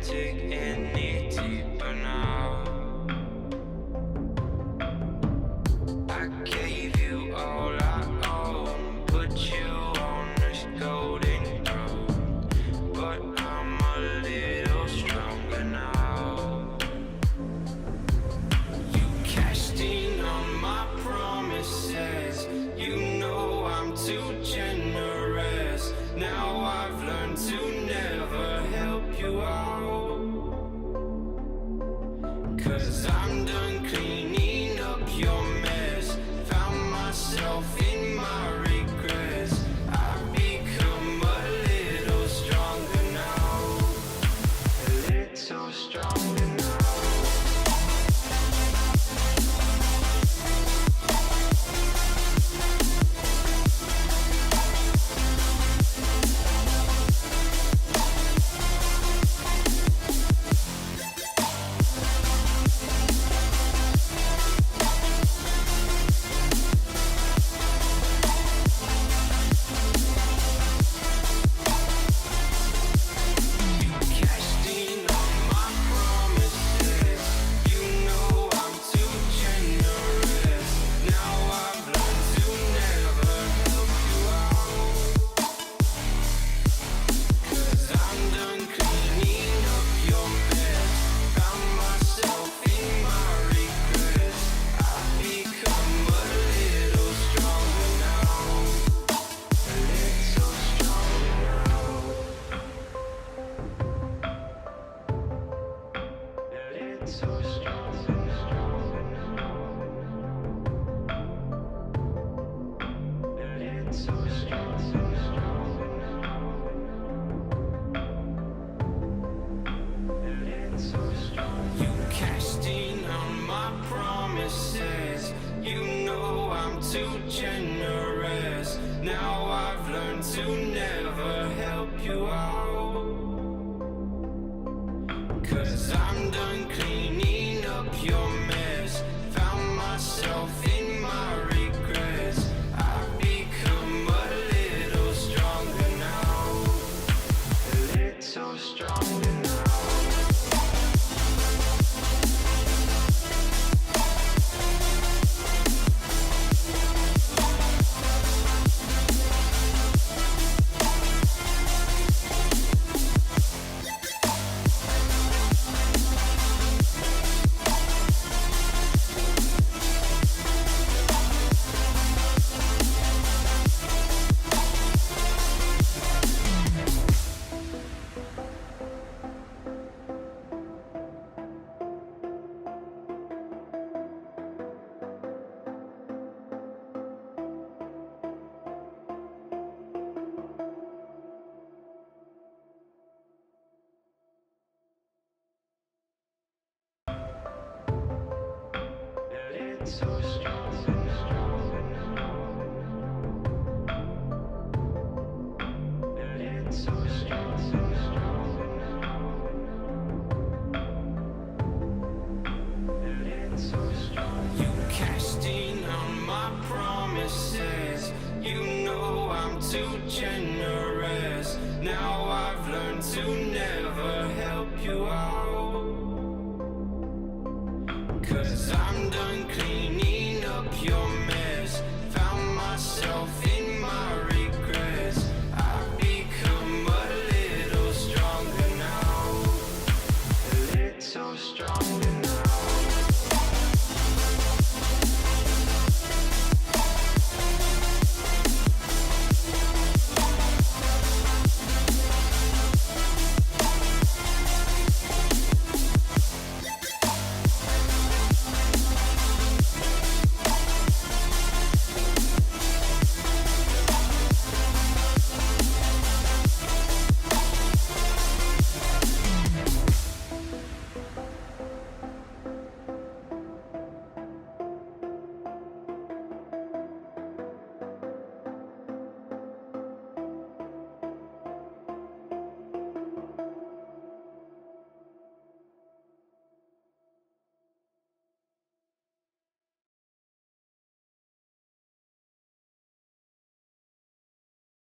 dig any deeper now. I gave you all I own, put you on this golden throne, but I'm a little stronger now. You cashed in on my promises, you know I'm too generous. Now I've learned to never help you out, 'cause I'm done cleaning up your mess. Found myself in my regrets. I've become a little stronger now, a little stronger now. You cashed in on my promises, you know I'm too generous. Now I've learned to never help you out, 'cause I'm done cleaning up your mess. Found myself in my regrets. I've become a little stronger now, a little stronger now. So strong, so strong now. It's so strong, so strong now. It's so strong. You cashed in on my promises, you know I'm too generous. Now I've learned to never